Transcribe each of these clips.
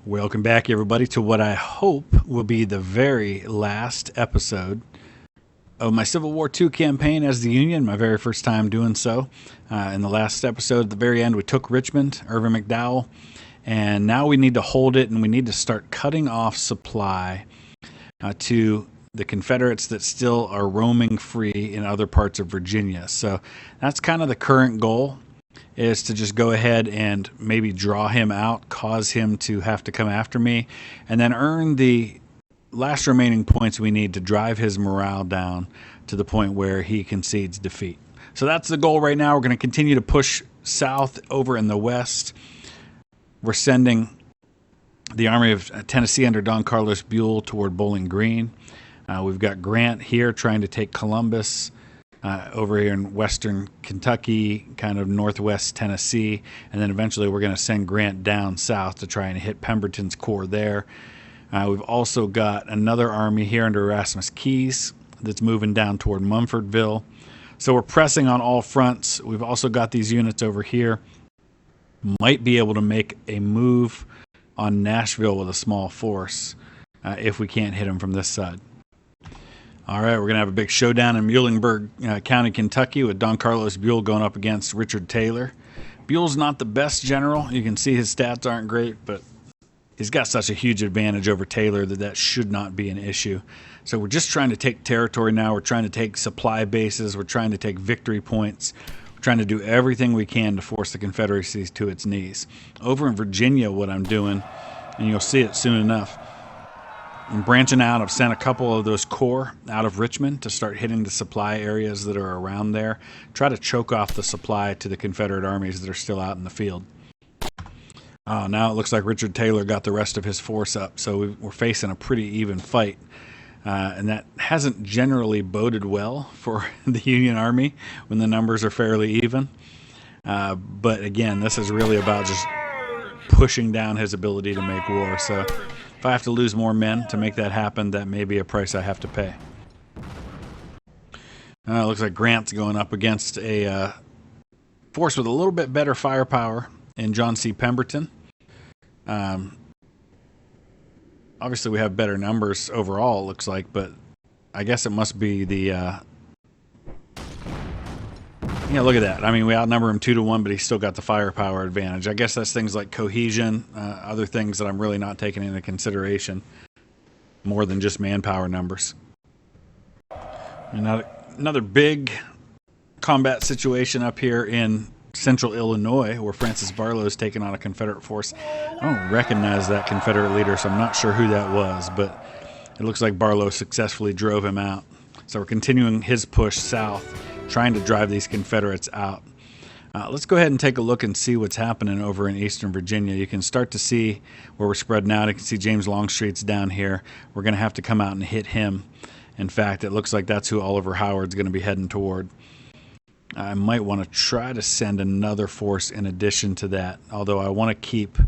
Welcome back, everybody, to what I hope will be the very last episode of my Civil War II campaign as the Union, my very first time doing so. In the last episode, at the very end, we took Richmond, Irvin McDowell, and now we need to hold it, and we need to start cutting off supply to the Confederates that still are roaming free in other parts of Virginia. So that's kind of the current goal, is to just go ahead and maybe draw him out, cause him to have to come after me, and then earn the last remaining points we need to drive his morale down to the point where he concedes defeat. So that's the goal right now. We're going to continue to push south over in the west. We're sending the Army of Tennessee under Don Carlos Buell toward Bowling Green. We've got Grant here trying to take Columbus. Over here in western Kentucky, kind of northwest Tennessee, and then eventually we're going to send Grant down south to try and hit Pemberton's corps there. We've also got another army here under Erasmus Keyes that's moving down toward Mumfordville. So we're pressing on all fronts. We've also got these units over here. Might be able to make a move on Nashville with a small force if we can't hit them from this side. All right, we're going to have a big showdown in Muhlenberg County, Kentucky, with Don Carlos Buell going up against Richard Taylor. Buell's not the best general. You can see his stats aren't great, but he's got such a huge advantage over Taylor that should not be an issue. So we're just trying to take territory now. We're trying to take supply bases. We're trying to take victory points. We're trying to do everything we can to force the Confederacy to its knees. Over in Virginia, what I'm doing, and you'll see it soon enough, I'm branching out. I've sent a couple of those corps out of Richmond to start hitting the supply areas that are around there. Try to choke off the supply to the Confederate armies that are still out in the field. Now it looks like Richard Taylor got the rest of his force up, so we're facing a pretty even fight. And that hasn't generally boded well for the Union Army when the numbers are fairly even. But again, this is really about just pushing down his ability to make war. So if I have to lose more men to make that happen, that may be a price I have to pay. It looks like Grant's going up against a force with a little bit better firepower in John C. Pemberton. Obviously, we have better numbers overall, it looks like, but I guess it must be the... Yeah, look at that. I mean, we outnumber him 2-1, but he's still got the firepower advantage. I guess that's things like cohesion, other things that I'm really not taking into consideration, more than just manpower numbers. Another big combat situation up here in central Illinois, where Francis Barlow's taken on a Confederate force. I don't recognize that Confederate leader, so I'm not sure who that was, but it looks like Barlow successfully drove him out. So we're continuing his push south, trying to drive these Confederates out. Let's go ahead and take a look and see what's happening over in eastern Virginia. You can start to see where we're spreading out. You can see James Longstreet's down here. We're going to have to come out and hit him. In fact, it looks like that's who Oliver Howard's going to be heading toward. I might want to try to send another force in addition to that, although I want to keep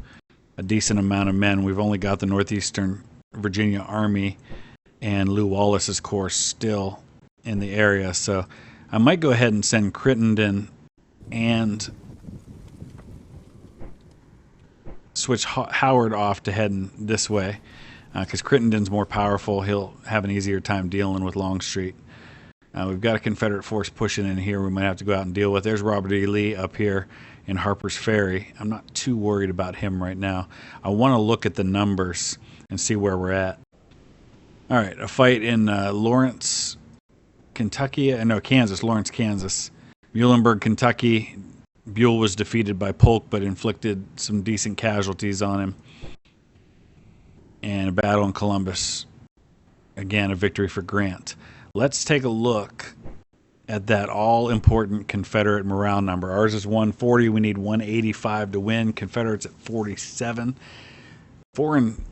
a decent amount of men. We've only got the Northeastern Virginia Army and Lew Wallace's corps still in the area, so I might go ahead and send Crittenden and switch Howard off to heading this way, because Crittenden's more powerful. He'll have an easier time dealing with Longstreet. We've got a Confederate force pushing in here we might have to go out and deal with. There's Robert E. Lee up here in Harper's Ferry. I'm not too worried about him right now. I want to look at the numbers and see where we're at. All right, a fight in Lawrence, Kentucky. No, Kansas. Lawrence, Kansas. Muhlenberg, Kentucky. Buell was defeated by Polk, but inflicted some decent casualties on him. And a battle in Columbus. Again, a victory for Grant. Let's take a look at that all-important Confederate morale number. Ours is 140. We need 185 to win. Confederates at 47. Foreign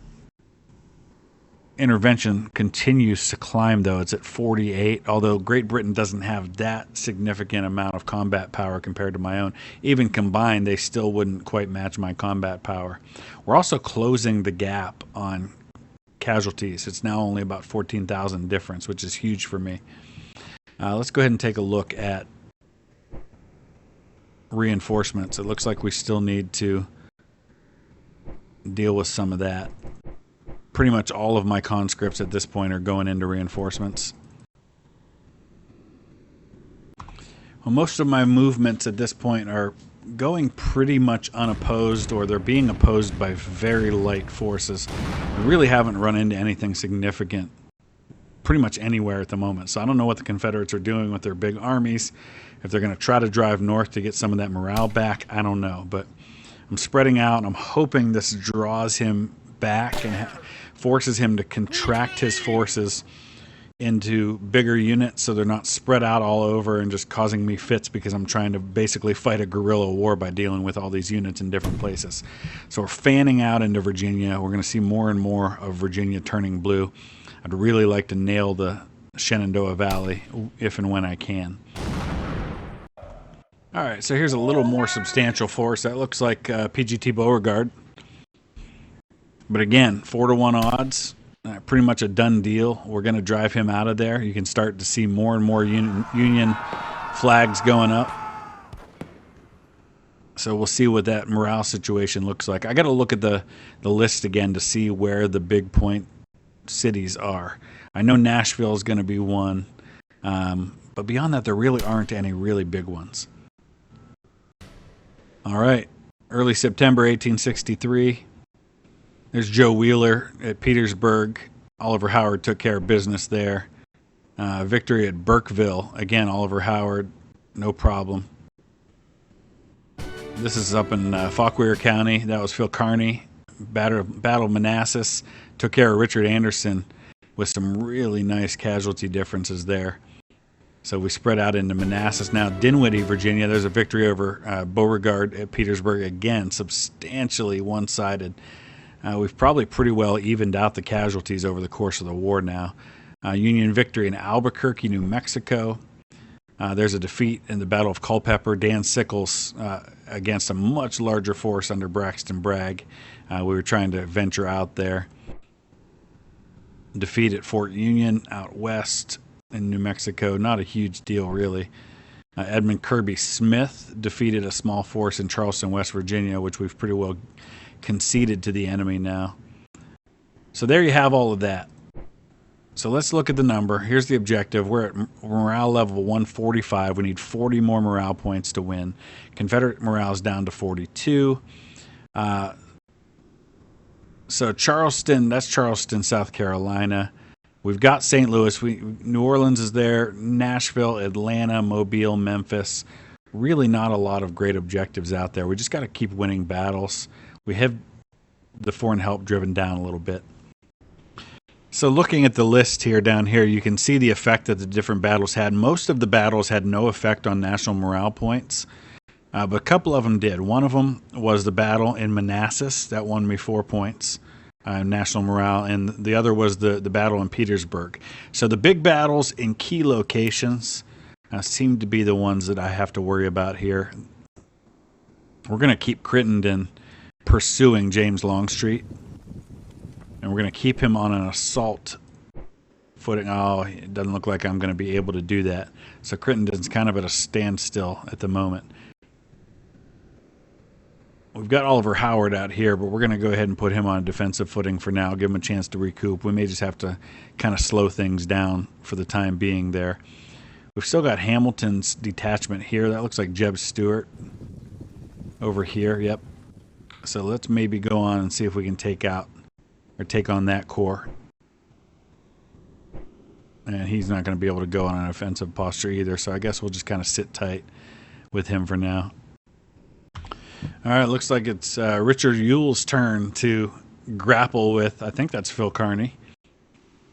intervention continues to climb, though. It's at 48, although Great Britain doesn't have that significant amount of combat power compared to my own. Even combined, they still wouldn't quite match my combat power. We're also closing the gap on casualties. It's now only about 14,000 difference, which is huge for me. Let's go ahead and take a look at reinforcements. It looks like we still need to deal with some of that. Pretty much all of my conscripts at this point are going into reinforcements. Well, most of my movements at this point are going pretty much unopposed, or they're being opposed by very light forces. We really haven't run into anything significant pretty much anywhere at the moment. So I don't know what the Confederates are doing with their big armies. If they're going to try to drive north to get some of that morale back, I don't know. But I'm spreading out, and I'm hoping this draws him back and forces him to contract his forces into bigger units so they're not spread out all over and just causing me fits, because I'm trying to basically fight a guerrilla war by dealing with all these units in different places. So we're fanning out into Virginia. We're going to see more and more of Virginia turning blue. I'd really like to nail the Shenandoah Valley if and when I can. All right, so here's a little more substantial force. That looks like PGT Beauregard. But again, 4-to-1 odds. Pretty much a done deal. We're going to drive him out of there. You can start to see more and more Union flags going up. So we'll see what that morale situation looks like. I got to look at the list again to see where the big point cities are. I know Nashville is going to be one. But beyond that, there really aren't any really big ones. All right. Early September 1863. There's Joe Wheeler at Petersburg. Oliver Howard took care of business there. Victory at Burkeville. Again, Oliver Howard, no problem. This is up in Fauquier County. That was Phil Kearny. Battle of Manassas. Took care of Richard Anderson with some really nice casualty differences there. So we spread out into Manassas. Now, Dinwiddie, Virginia, there's a victory over Beauregard at Petersburg. Again, substantially one-sided. We've probably pretty well evened out the casualties over the course of the war now. Union victory in Albuquerque, New Mexico. There's a defeat in the Battle of Culpeper. Dan Sickles against a much larger force under Braxton Bragg. We were trying to venture out there. Defeat at Fort Union out west in New Mexico. Not a huge deal, really. Edmund Kirby Smith defeated a small force in Charleston, West Virginia, which we've pretty well conceded to the enemy now. So there you have all of that. So let's look at the number. Here's the objective. We're at morale level 145. We need 40 more morale points to win. Confederate morale is down to 42. So Charleston, that's Charleston, South Carolina. We've got St. Louis. New Orleans is there. Nashville, Atlanta, Mobile, Memphis. Really not a lot of great objectives out there. We just got to keep winning battles. We have the foreign help driven down a little bit. So looking at the list here down here, you can see the effect that the different battles had. Most of the battles had no effect on national morale points, but a couple of them did. One of them was the battle in Manassas. That won me 4 points, national morale, and the other was the battle in Petersburg. So the big battles in key locations seem to be the ones that I have to worry about here. We're going to keep Crittenden pursuing James Longstreet, and we're going to keep him on an assault footing. Oh, it doesn't look like I'm going to be able to do that. So Crittenden's kind of at a standstill at the moment. We've got Oliver Howard out here, but we're going to go ahead and put him on a defensive footing for now, give him a chance to recoup. We may just have to kind of slow things down for the time being there. We've still got Hamilton's detachment here. That looks like Jeb Stuart over here. Yep. So let's maybe go on and see if we can take on that corps. And he's not going to be able to go on an offensive posture either, so I guess we'll just kind of sit tight with him for now. All right, looks like it's Richard Ewell's turn to grapple with, I think that's Phil Kearny,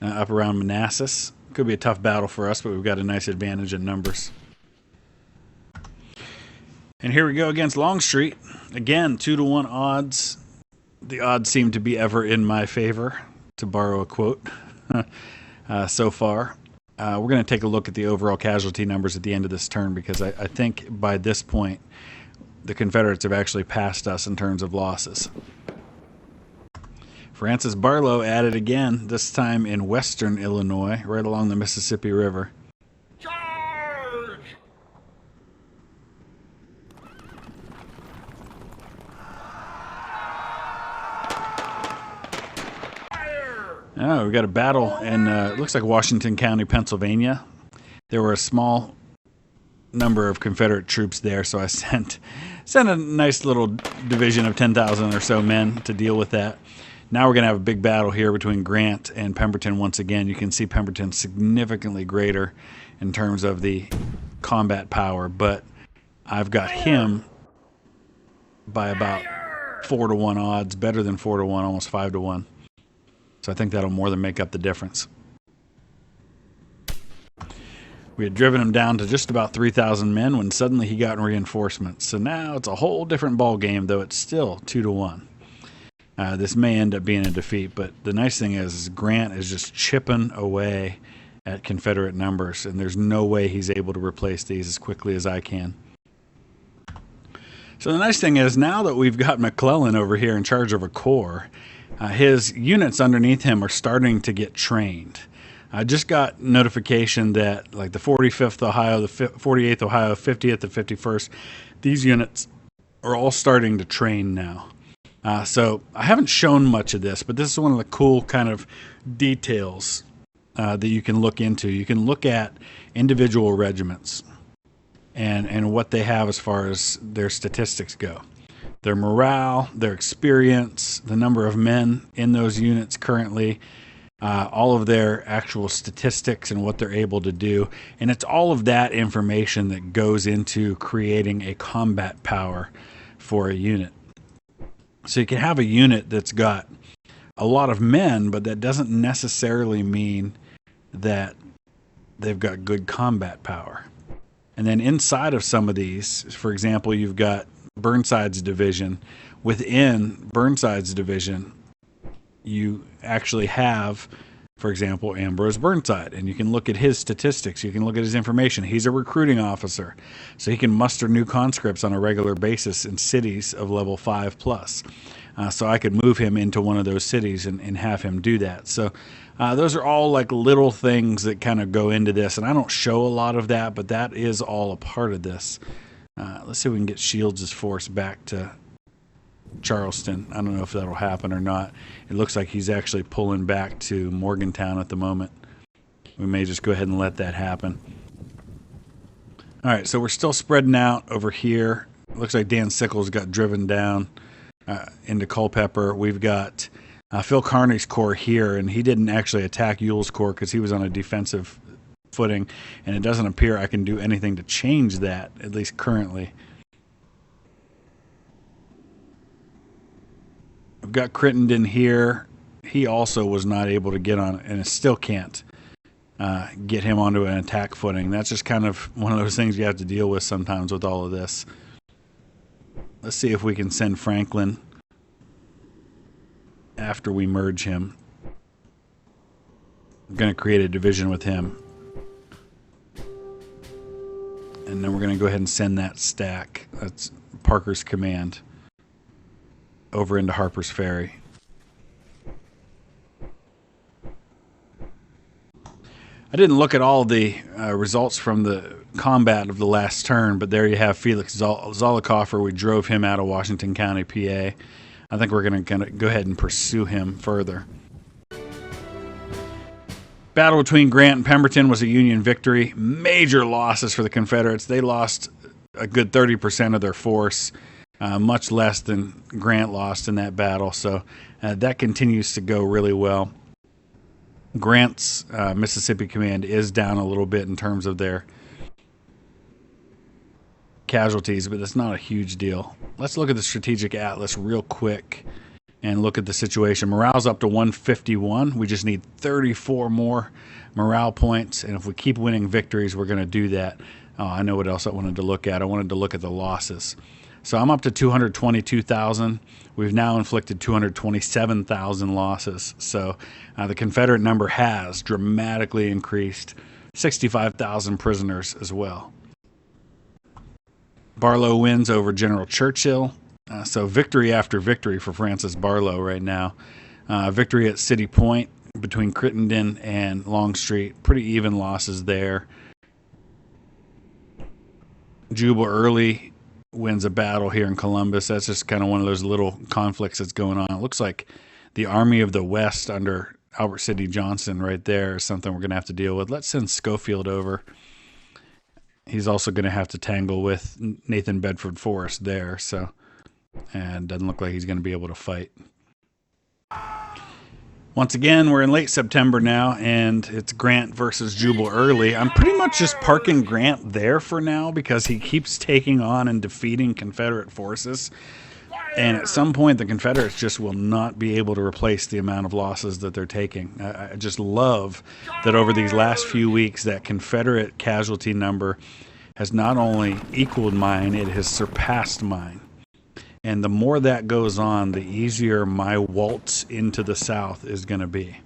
up around Manassas. Could be a tough battle for us, but we've got a nice advantage in numbers. And here we go against Longstreet. Again, 2-to-1 odds. The odds seem to be ever in my favor, to borrow a quote, so far. We're going to take a look at the overall casualty numbers at the end of this turn, because I think by this point, the Confederates have actually passed us in terms of losses. Francis Barlow at it again, this time in western Illinois, right along the Mississippi River. Charge! Oh, we got a battle in, it looks like Washington County, Pennsylvania. There were a small number of Confederate troops there, so I sent a nice little division of 10,000 or so men to deal with that. Now we're going to have a big battle here between Grant and Pemberton once again. You can see Pemberton significantly greater in terms of the combat power, but I've got him by about 4-to-1 odds, better than 4-to-1, almost 5-to-1. So I think that'll more than make up the difference. We had driven him down to just about 3,000 men when suddenly he got reinforcements. So now it's a whole different ball game, though it's still 2-to-1. This may end up being a defeat, but the nice thing is Grant is just chipping away at Confederate numbers, and there's no way he's able to replace these as quickly as I can. So the nice thing is now that we've got McClellan over here in charge of a corps, his units underneath him are starting to get trained. I just got notification that like the 45th Ohio, the 48th Ohio, 50th and 51st, these units are all starting to train now. So I haven't shown much of this, but this is one of the cool kind of details that you can look into. You can look at individual regiments and what they have as far as their statistics go. Their morale, their experience, the number of men in those units currently, all of their actual statistics and what they're able to do. And it's all of that information that goes into creating a combat power for a unit. So you can have a unit that's got a lot of men, but that doesn't necessarily mean that they've got good combat power. And then inside of some of these, for example, you've got Burnside's division. Within Burnside's division, you actually have, for example, Ambrose Burnside, and you can look at his statistics. You can look at his information. He's a recruiting officer, so he can muster new conscripts on a regular basis in cities of level 5 plus. So I could move him into one of those cities and have him do that. So those are all like little things that kind of go into this, and I don't show a lot of that, but that is all a part of this. Let's see if we can get Shields' force back to Charleston. I don't know if that'll happen or not. It looks like he's actually pulling back to Morgantown at the moment. We may just go ahead and let that happen. All right, so we're still spreading out over here. It looks like Dan Sickles got driven down into Culpeper. We've got Phil Kearny's corps here, and he didn't actually attack Ewell's corps because he was on a defensive footing, and it doesn't appear I can do anything to change that, at least currently. I've got Crittenden here. He also was not able to get on, and I still can't get him onto an attack footing. That's just kind of one of those things you have to deal with sometimes with all of this. Let's see if we can send Franklin after we merge him. I'm going to create a division with him. And then we're going to go ahead and send that stack. That's Parker's command over into Harper's Ferry. I didn't look at all the results from the combat of the last turn, but there you have Felix Zollicoffer. We drove him out of Washington County, PA. I think we're going to go ahead and pursue him further. Battle between Grant and Pemberton was a Union victory. Major losses for the Confederates. They lost a good 30% of their force. Much less than Grant lost in that battle. So that continues to go really well. Grant's Mississippi Command is down a little bit in terms of their casualties, but that's not a huge deal. Let's look at the Strategic Atlas real quick and look at the situation. Morale's up to 151. We just need 34 more morale points, and if we keep winning victories, we're going to do that. Oh, I know what else I wanted to look at. I wanted to look at the losses. So I'm up to 222,000. We've now inflicted 227,000 losses. So the Confederate number has dramatically increased. 65,000 prisoners as well. Barlow wins over General Churchill. So victory after victory for Francis Barlow right now. Victory at City Point between Crittenden and Longstreet. Pretty even losses there. Jubal Early wins a battle here in Columbus. That's just kind of one of those little conflicts that's going on. It looks like the Army of the West under Albert Sidney Johnson right there is something we're going to have to deal with. Let's send Schofield over. He's also going to have to tangle with Nathan Bedford Forrest there, so, and doesn't look like he's going to be able to fight. Once again, we're in late September now, and it's Grant versus Jubal Early. I'm pretty much just parking Grant there for now because he keeps taking on and defeating Confederate forces. And at some point, the Confederates just will not be able to replace the amount of losses that they're taking. I just love that over these last few weeks, that Confederate casualty number has not only equaled mine, it has surpassed mine. And the more that goes on, the easier my waltz into the South is going to be.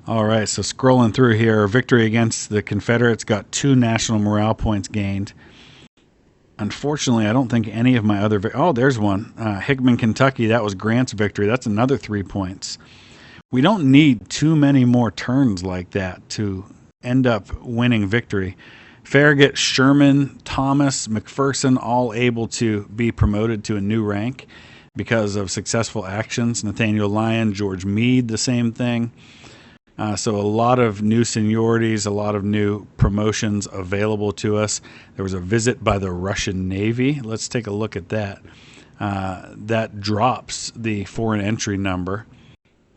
All right, so scrolling through here, victory against the Confederates got 2 national morale points gained. Unfortunately, I don't think any of my other... Oh, there's one. Hickman, Kentucky, that was Grant's victory. That's another 3 points. We don't need too many more turns like that to end up winning victory. Farragut, Sherman, Thomas, McPherson, all able to be promoted to a new rank because of successful actions. Nathaniel Lyon, George Meade, the same thing. So a lot of new seniorities, a lot of new promotions available to us. There was a visit by the Russian Navy. Let's take a look at that. That drops the foreign entry number.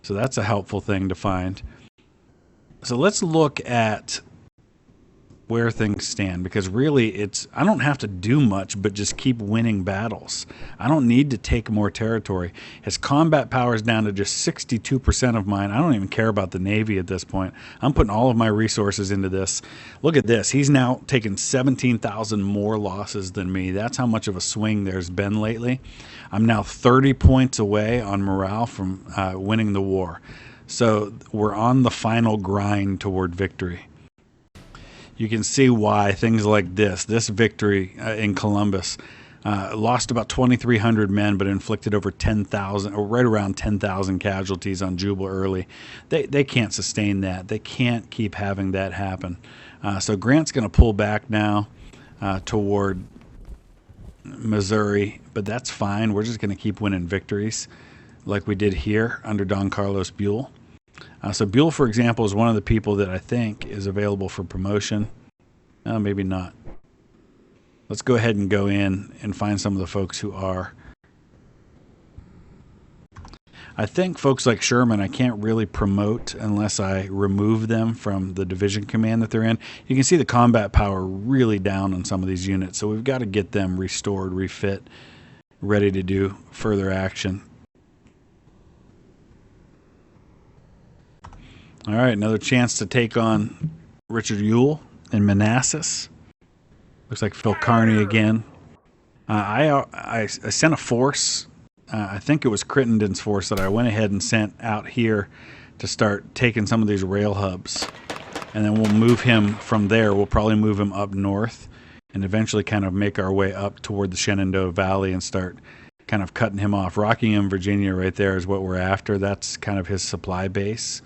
So that's a helpful thing to find. So let's look at where things stand, because really I don't have to do much but just keep winning battles. I don't need to take more territory. His combat power is down to just 62% of mine. I don't even care about the Navy at this point. I'm putting all of my resources into this. Look at this. He's now taken 17,000 more losses than me. That's how much of a swing there's been lately. I'm now 30 points away on morale from winning the war. So we're on the final grind toward victory. You can see why things like this victory in Columbus, lost about 2,300 men, but inflicted over 10,000, or right around 10,000 casualties on Jubal Early. They can't sustain that. They can't keep having that happen. So Grant's going to pull back now toward Missouri, but that's fine. We're just going to keep winning victories like we did here under Don Carlos Buell. So Buell, for example, is one of the people that I think is available for promotion. Maybe not. Let's go ahead and go in and find some of the folks who are. I think folks like Sherman, I can't really promote unless I remove them from the division command that they're in. You can see the combat power really down on some of these units, so we've got to get them restored, refit, ready to do further action. All right, another chance to take on Richard Ewell in Manassas. Looks like Phil Kearney again. I sent a force. I think it was Crittenden's force that I went ahead and sent out here to start taking some of these rail hubs. And then we'll move him from there. We'll probably move him up north and eventually kind of make our way up toward the Shenandoah Valley and start kind of cutting him off. Rockingham, Virginia right there is what we're after. That's kind of his supply base.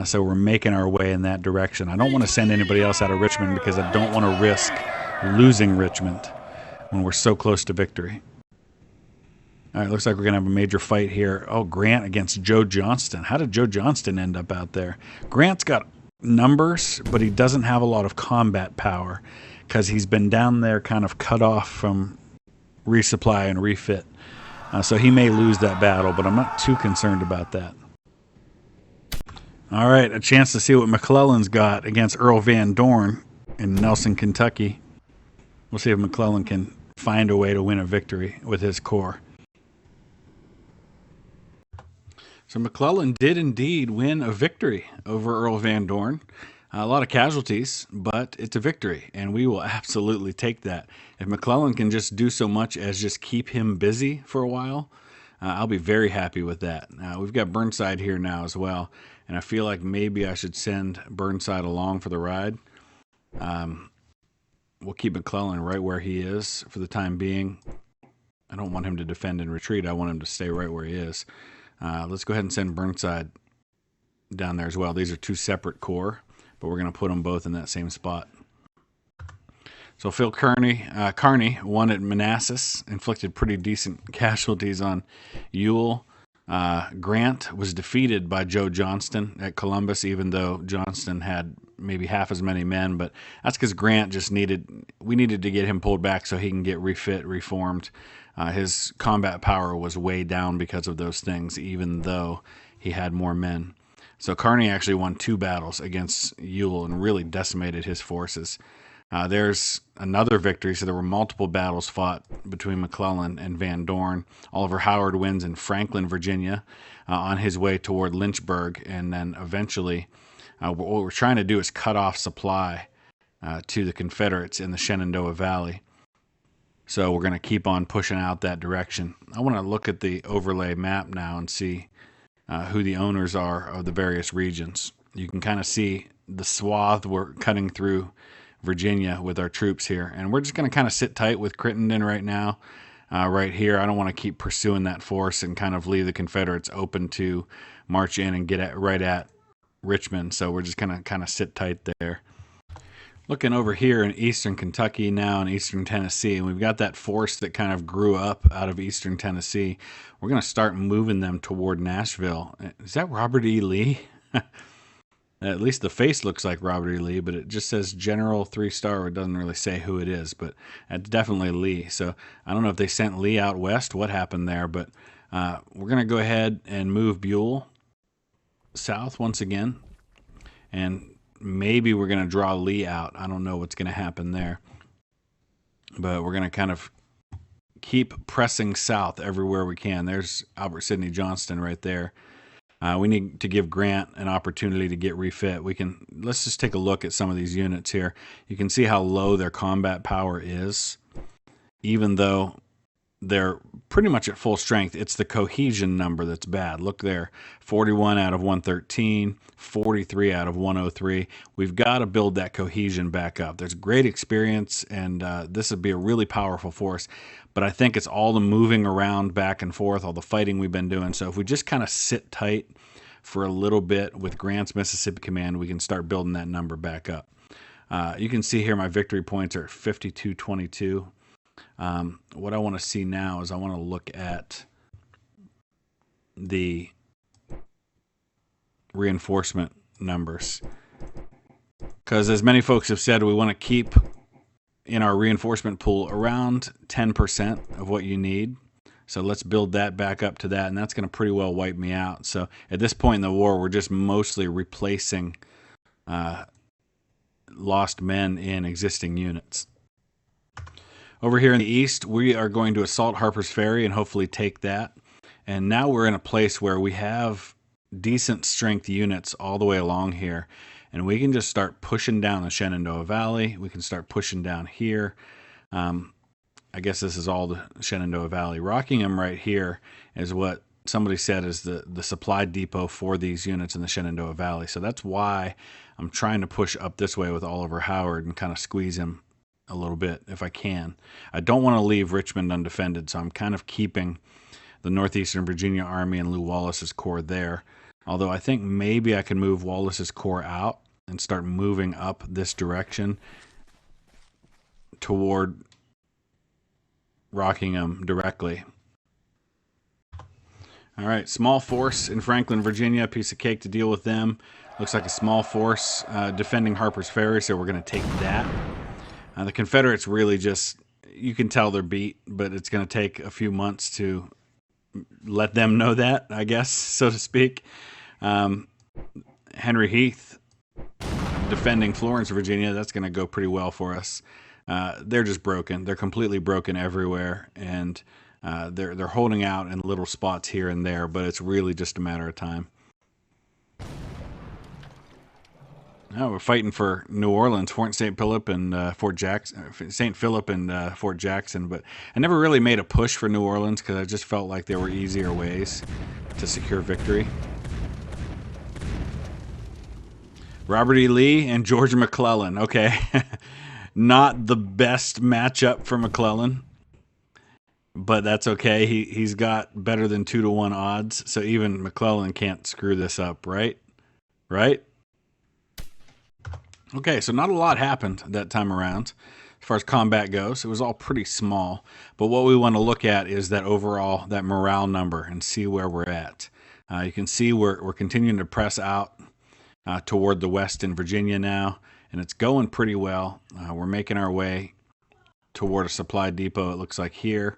So we're making our way in that direction. I don't want to send anybody else out of Richmond because I don't want to risk losing Richmond when we're so close to victory. All right, looks like we're going to have a major fight here. Oh, Grant against Joe Johnston. How did Joe Johnston end up out there? Grant's got numbers, but he doesn't have a lot of combat power because he's been down there kind of cut off from resupply and refit. So he may lose that battle, but I'm not too concerned about that. All right, a chance to see what McClellan's got against Earl Van Dorn in Nelson, Kentucky. We'll see if McClellan can find a way to win a victory with his corps. So McClellan did indeed win a victory over Earl Van Dorn. A lot of casualties, but it's a victory, and we will absolutely take that. If McClellan can just do so much as just keep him busy for a while, I'll be very happy with that. We've got Burnside here now as well, and I feel like maybe I should send Burnside along for the ride. We'll keep McClellan right where he is for the time being. I don't want him to defend and retreat. I want him to stay right where he is. Let's go ahead and send Burnside down there as well. These are two separate corps, but we're going to put them both in that same spot. So Phil Kearney won at Manassas, inflicted pretty decent casualties on Ewell. Grant was defeated by Joe Johnston at Columbus, even though Johnston had maybe half as many men. But that's because Grant just we needed to get him pulled back so he can get refit, reformed. His combat power was way down because of those things, even though he had more men. So Kearney actually won 2 battles against Ewell and really decimated his forces. There's another victory. So there were multiple battles fought between McClellan and Van Dorn. Oliver Howard wins in Franklin, Virginia, on his way toward Lynchburg. And then eventually, what we're trying to do is cut off supply to the Confederates in the Shenandoah Valley. So we're going to keep on pushing out that direction. I want to look at the overlay map now and see who the owners are of the various regions. You can kind of see the swath we're cutting through Virginia with our troops here. And we're just going to kind of sit tight with Crittenden right now, right here. I don't want to keep pursuing that force and kind of leave the Confederates open to march in and get right at Richmond. So we're just going to kind of sit tight there. Looking over here in eastern Kentucky now and eastern Tennessee, and we've got that force that kind of grew up out of eastern Tennessee. We're going to start moving them toward Nashville. Is that Robert E. Lee? At least the face looks like Robert E. Lee, but it just says General 3-star. It doesn't really say who it is, but it's definitely Lee. So I don't know if they sent Lee out west, what happened there, but we're going to go ahead and move Buell south once again. And maybe we're going to draw Lee out. I don't know what's going to happen there. But we're going to kind of keep pressing south everywhere we can. There's Albert Sidney Johnston right there. We need to give Grant an opportunity to get refit. Let's just take a look at some of these units here. You can see how low their combat power is, even though they're pretty much at full strength. It's the cohesion number that's bad. Look there, 41 out of 113, 43 out of 103. We've got to build that cohesion back up. There's great experience, and this would be a really powerful force. But I think it's all the moving around back and forth, all the fighting we've been doing. So if we just kind of sit tight for a little bit with Grant's Mississippi Command, we can start building that number back up. You can see here my victory points are 52-22. What I want to see now is I want to look at the reinforcement numbers, because as many folks have said, we want to keep in our reinforcement pool around 10% of what you need. So let's build that back up to that, and that's going to pretty well wipe me out. So at this point in the war, we're just mostly replacing lost men in existing units. Over here in the east, we are going to assault Harper's Ferry and hopefully take that. And now we're in a place where we have decent strength units all the way along here. And we can just start pushing down the Shenandoah Valley. We can start pushing down here. I guess this is all the Shenandoah Valley. Rockingham right here is what somebody said is the supply depot for these units in the Shenandoah Valley. So that's why I'm trying to push up this way with Oliver Howard and kind of squeeze him a little bit if I can. I don't want to leave Richmond undefended, so I'm kind of keeping the Northeastern Virginia Army and Lew Wallace's corps there. Although I think maybe I can move Wallace's corps out and start moving up this direction toward Rockingham directly. All right, small force in Franklin, Virginia, piece of cake to deal with them. Looks like a small force defending Harper's Ferry, so we're going to take that. The Confederates really just, you can tell they're beat, but it's going to take a few months to let them know that, I guess, so to speak. Henry Heath defending Florence, Virginia, that's going to go pretty well for us. They're just broken. They're completely broken everywhere, and they're holding out in little spots here and there, but it's really just a matter of time. Now we're fighting for New Orleans, Fort St. Philip and Fort Jackson, St. Philip and Fort Jackson. But I never really made a push for New Orleans because I just felt like there were easier ways to secure victory. Robert E. Lee and George McClellan. Okay, not the best matchup for McClellan, but that's okay. He's got better than 2-to-1 odds, so even McClellan can't screw this up, right? Right? Okay, so not a lot happened that time around. as far as combat goes. It was all pretty small. But what we want to look at is that overall, that morale number and see where we're at. You can see we're continuing to press out toward the west in Virginia now, and it's going pretty well. We're making our way toward a supply depot, it looks like here.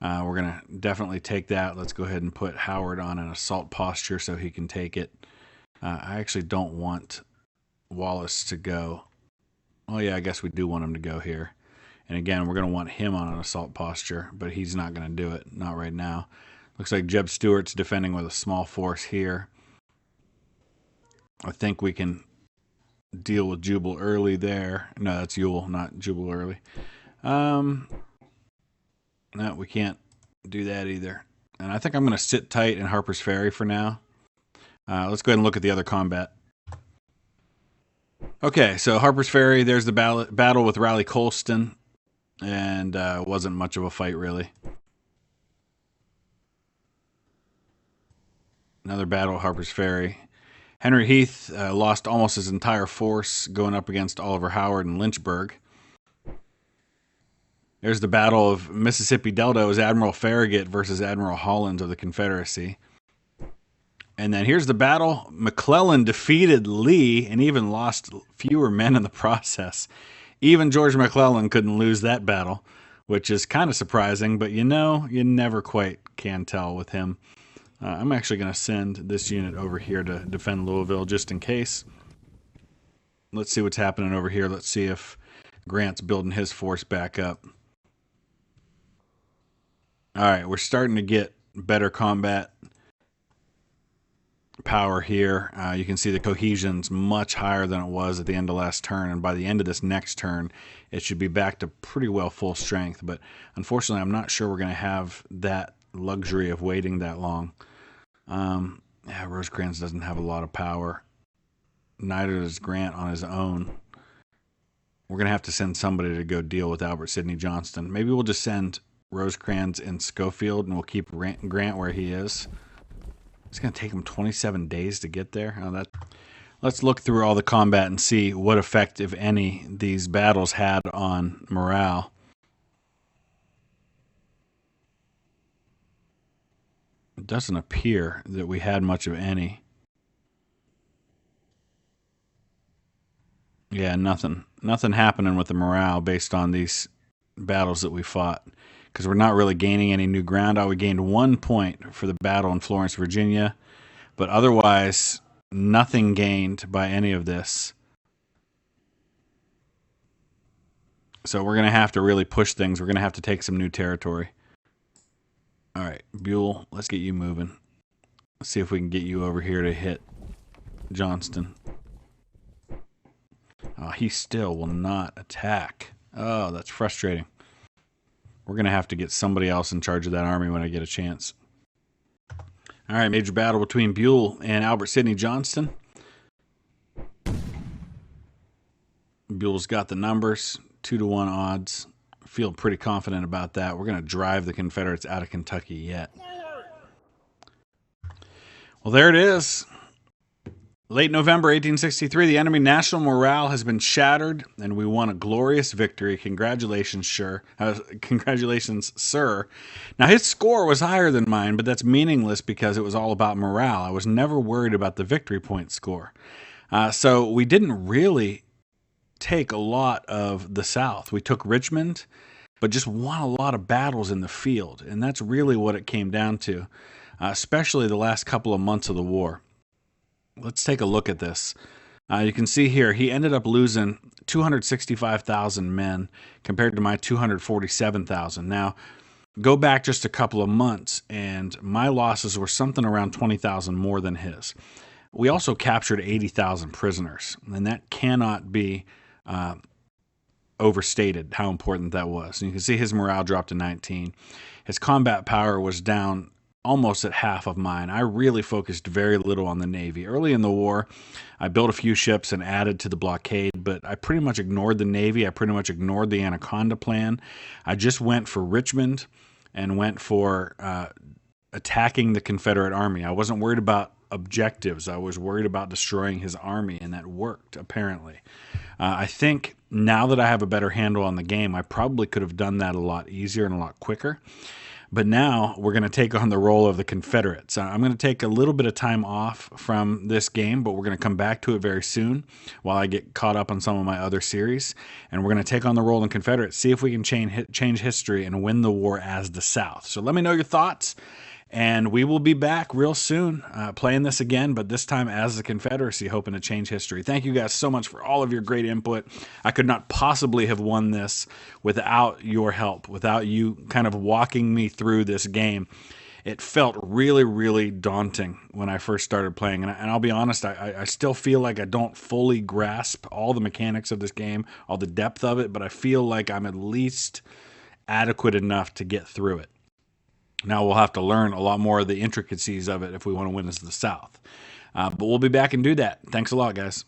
We're going to definitely take that. Let's go ahead and put Howard on an assault posture so he can take it. I actually don't want Wallace to go. Oh yeah, I guess we do want him to go here. And again, we're going to want him on an assault posture, but he's not going to do it. Not right now. Looks like Jeb Stewart's defending with a small force here. I think we can deal with Jubal early there. No, that's Ewell, not Jubal early. No, we can't do that either. And I think I'm going to sit tight in Harper's Ferry for now. Let's go ahead and look at the other combat. Okay, so Harper's Ferry, there's the battle with Raleigh Colston. And wasn't much of a fight, really. Another battle at Harper's Ferry. Henry Heath lost almost his entire force going up against Oliver Howard and Lynchburg. There's the Battle of Mississippi Delta. It was Admiral Farragut versus Admiral Hollins of the Confederacy. And then here's the battle. McClellan defeated Lee and even lost fewer men in the process. Even George McClellan couldn't lose that battle, which is kind of surprising, but you know, you never quite can tell with him. I'm actually going to send this unit over here to defend Louisville just in case. Let's see what's happening over here. Let's see if Grant's building his force back up. All right, we're starting to get better combat power here. You can see the cohesion's much higher than it was at the end of last turn, and by the end of this next turn, it should be back to pretty well full strength. But unfortunately, I'm not sure we're going to have that luxury of waiting that long. Yeah, Rosecrans doesn't have a lot of power. Neither does Grant on his own. We're going to have to send somebody to go deal with Albert Sidney Johnston. Maybe we'll just send Rosecrans and Schofield, and we'll keep Grant where he is. It's going to take him 27 days to get there. Let's look through all the combat and see what effect, if any, these battles had on morale. It doesn't appear that we had much of any. Yeah, nothing happening with the morale based on these battles that we fought, because we're not really gaining any new ground. We gained 1 point for the battle in Florence, Virginia, but otherwise nothing gained by any of this. So we're going to have to really push things. We're going to have to take some new territory. All right, Buell, let's get you moving. Let's see if we can get you over here to hit Johnston. Oh, he still will not attack. Oh, that's frustrating. We're going to have to get somebody else in charge of that army when I get a chance. All right, major battle between Buell and Albert Sidney Johnston. Buell's got the numbers, 2-to-1 odds. Feel pretty confident about that. We're going to drive the Confederates out of Kentucky yet. Well, there it is. Late November 1863, the enemy national morale has been shattered, and we won a glorious victory. Congratulations, sir. Congratulations, sir. Now, his score was higher than mine, but that's meaningless because it was all about morale. I was never worried about the victory point score. So we didn't really take a lot of the South. We took Richmond, but just won a lot of battles in the field, and that's really what it came down to, especially the last couple of months of the war. Let's take a look at this. You can see here, he ended up losing 265,000 men compared to my 247,000. Now, go back just a couple of months, and my losses were something around 20,000 more than his. We also captured 80,000 prisoners, and that cannot be overstated how important that was. And you can see his morale dropped to 19. His combat power was down almost at half of mine. I really focused very little on the Navy. Early in the war, I built a few ships and added to the blockade, but I pretty much ignored the Navy. I pretty much ignored the Anaconda plan. I just went for Richmond and went for attacking the Confederate Army. I wasn't worried about objectives. I was worried about destroying his army, and that worked, apparently. I think now that I have a better handle on the game, I probably could have done that a lot easier and a lot quicker. But now we're going to take on the role of the Confederates. I'm going to take a little bit of time off from this game, but we're going to come back to it very soon while I get caught up on some of my other series. And we're going to take on the role of the Confederates, see if we can change history and win the war as the South. So let me know your thoughts. And we will be back real soon playing this again, but this time as the Confederacy, hoping to change history. Thank you guys so much for all of your great input. I could not possibly have won this without your help, without you kind of walking me through this game. It felt really, really daunting when I first started playing. And I'll be honest, I still feel like I don't fully grasp all the mechanics of this game, all the depth of it, but I feel like I'm at least adequate enough to get through it. Now we'll have to learn a lot more of the intricacies of it if we want to win as the South. But we'll be back and do that. Thanks a lot, guys.